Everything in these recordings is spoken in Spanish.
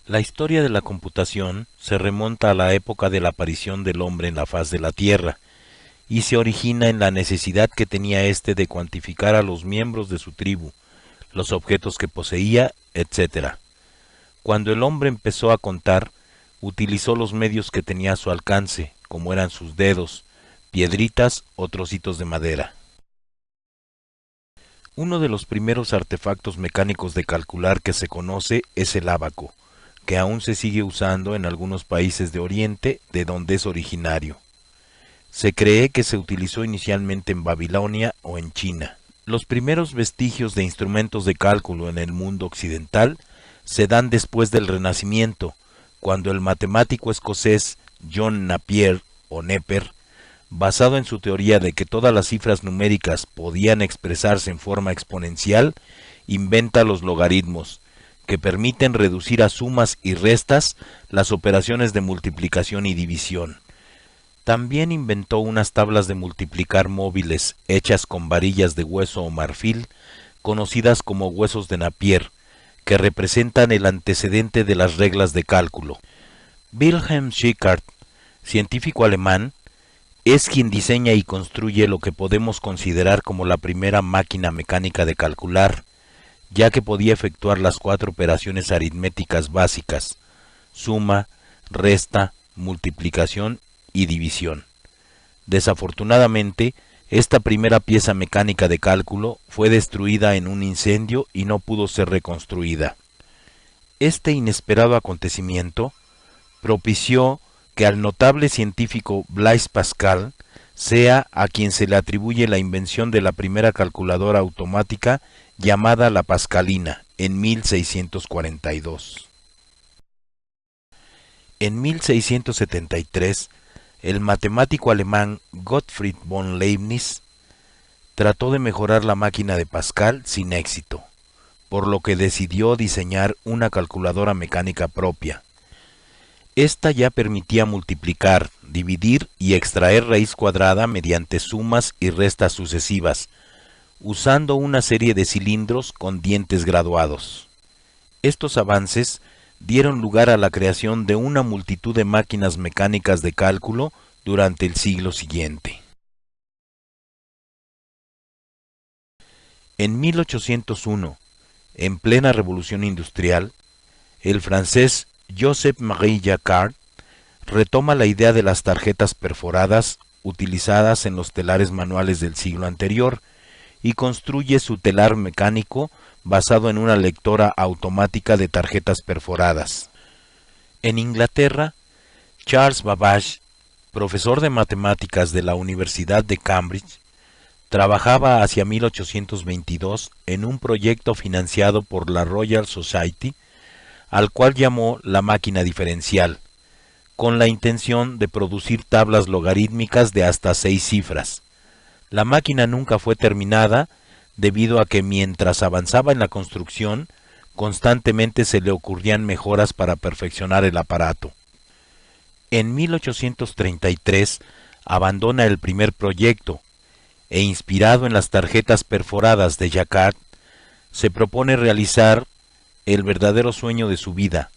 La historia de la computación se remonta a la época de la aparición del hombre en la faz de la Tierra, y se origina en la necesidad que tenía éste de cuantificar a los miembros de su tribu, los objetos que poseía, etc. Cuando el hombre empezó a contar, utilizó los medios que tenía a su alcance, como eran sus dedos, piedritas o trocitos de madera. Uno de los primeros artefactos mecánicos de calcular que se conoce es el ábaco, que aún se sigue usando en algunos países de Oriente, de donde es originario. Se cree que se utilizó inicialmente en Babilonia o en China. Los primeros vestigios de instrumentos de cálculo en el mundo occidental se dan después del Renacimiento, cuando el matemático escocés John Napier o Neper, basado en su teoría de que todas las cifras numéricas podían expresarse en forma exponencial, inventa los logaritmos, que permiten reducir a sumas y restas las operaciones de multiplicación y división. También inventó unas tablas de multiplicar móviles hechas con varillas de hueso o marfil, conocidas como huesos de Napier, que representan el antecedente de las reglas de cálculo. Wilhelm Schickard, científico alemán, es quien diseña y construye lo que podemos considerar como la primera máquina mecánica de calcular, ya que podía efectuar las 4 operaciones aritméticas básicas: suma, resta, multiplicación y división. Desafortunadamente, esta primera pieza mecánica de cálculo fue destruida en un incendio y no pudo ser reconstruida. Este inesperado acontecimiento propició que al notable científico Blaise Pascal sea a quien se le atribuye la invención de la primera calculadora automática llamada la Pascalina en 1642. En 1673, el matemático alemán Gottfried von Leibniz trató de mejorar la máquina de Pascal sin éxito, por lo que decidió diseñar una calculadora mecánica propia. Esta ya permitía multiplicar, dividir y extraer raíz cuadrada mediante sumas y restas sucesivas, usando una serie de cilindros con dientes graduados. Estos avances dieron lugar a la creación de una multitud de máquinas mecánicas de cálculo durante el siglo siguiente. En 1801, en plena revolución industrial, el francés Joseph-Marie Jacquard retoma la idea de las tarjetas perforadas utilizadas en los telares manuales del siglo anterior y construye su telar mecánico basado en una lectora automática de tarjetas perforadas. En Inglaterra, Charles Babbage, profesor de matemáticas de la Universidad de Cambridge, trabajaba hacia 1822 en un proyecto financiado por la Royal Society, al cual llamó la máquina diferencial, con la intención de producir tablas logarítmicas de hasta 6 cifras. La máquina nunca fue terminada debido a que mientras avanzaba en la construcción, constantemente se le ocurrían mejoras para perfeccionar el aparato. En 1833 abandona el primer proyecto e, inspirado en las tarjetas perforadas de Jacquard, se propone realizar el verdadero sueño de su vida,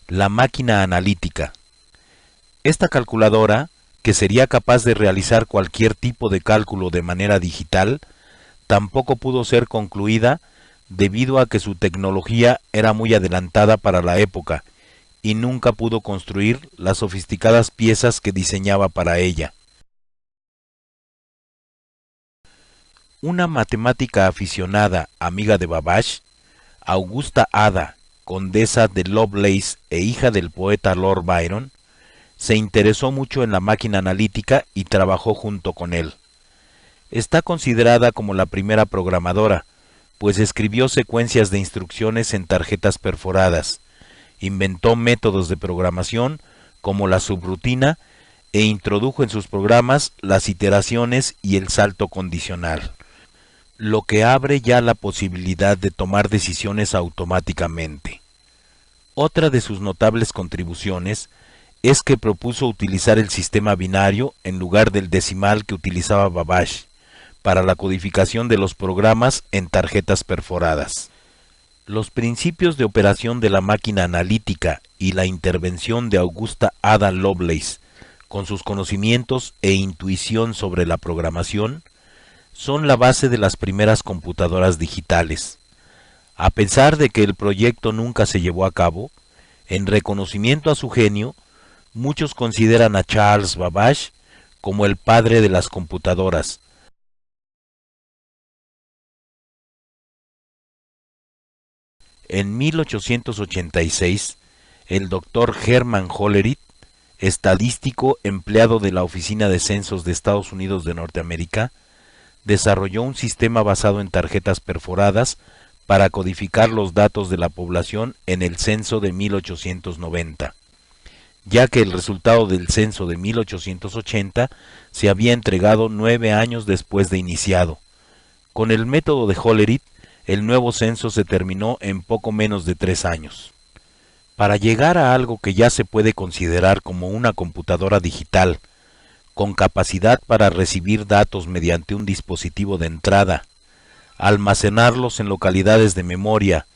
la máquina analítica. Esta calculadora, que sería capaz de realizar cualquier tipo de cálculo de manera digital, tampoco pudo ser concluida debido a que su tecnología era muy adelantada para la época y nunca pudo construir las sofisticadas piezas que diseñaba para ella. Una matemática aficionada, amiga de Babbage, Augusta Ada, condesa de Lovelace e hija del poeta Lord Byron, se interesó mucho en la máquina analítica y trabajó junto con él. Está considerada como la primera programadora, pues escribió secuencias de instrucciones en tarjetas perforadas, inventó métodos de programación como la subrutina e introdujo en sus programas las iteraciones y el salto condicional, lo que abre ya la posibilidad de tomar decisiones automáticamente. Otra de sus notables contribuciones es que propuso utilizar el sistema binario en lugar del decimal que utilizaba Babbage para la codificación de los programas en tarjetas perforadas. Los principios de operación de la máquina analítica y la intervención de Augusta Ada Lovelace, con sus conocimientos e intuición sobre la programación, son la base de las primeras computadoras digitales. A pesar de que el proyecto nunca se llevó a cabo, en reconocimiento a su genio, muchos consideran a Charles Babbage como el padre de las computadoras. En 1886, el doctor Hermann Hollerith, estadístico empleado de la Oficina de Censos de Estados Unidos de Norteamérica, desarrolló un sistema basado en tarjetas perforadas para codificar los datos de la población en el censo de 1890, ya que el resultado del censo de 1880 se había entregado 9 años después de iniciado. Con el método de Hollerith, el nuevo censo se terminó en poco menos de 3 años. Para llegar a algo que ya se puede considerar como una computadora digital, con capacidad para recibir datos mediante un dispositivo de entrada, almacenarlos en localidades de memoria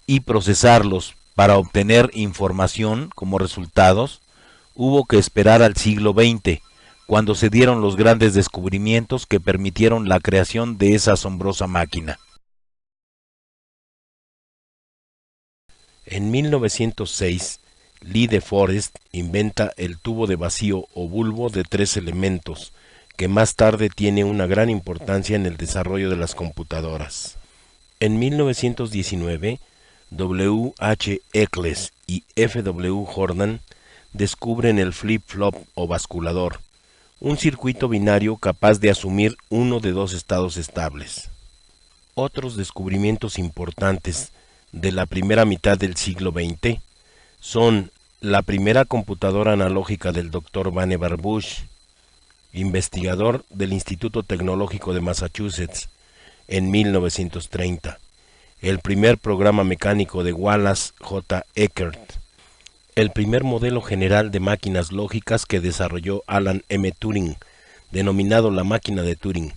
y procesarlos para obtener información como resultados, hubo que esperar al siglo XX, cuando se dieron los grandes descubrimientos que permitieron la creación de esa asombrosa máquina. En 1906, Lee de Forest inventa el tubo de vacío o bulbo de 3 elementos, que más tarde tiene una gran importancia en el desarrollo de las computadoras. En 1919, W. H. Eccles y F. W. Jordan descubren el flip-flop o basculador, un circuito binario capaz de asumir uno de 2 estados estables. Otros descubrimientos importantes de la primera mitad del siglo XX son la primera computadora analógica del Dr. Vannevar Bush, investigador del Instituto Tecnológico de Massachusetts, en 1930, el primer programa mecánico de Wallace J. Eckert, el primer modelo general de máquinas lógicas que desarrolló Alan M. Turing, denominado la máquina de Turing,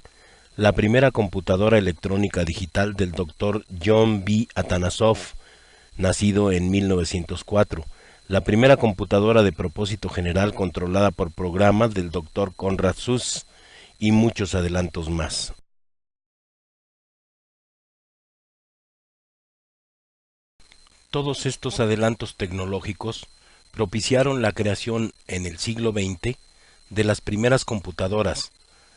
la primera computadora electrónica digital del Dr. John B. Atanasoff, nacido en 1904, la primera computadora de propósito general controlada por programas del Dr. Konrad Zuse y muchos adelantos más. Todos estos adelantos tecnológicos propiciaron la creación en el siglo XX de las primeras computadoras,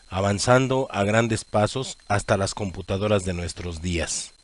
avanzando a grandes pasos hasta las computadoras de nuestros días.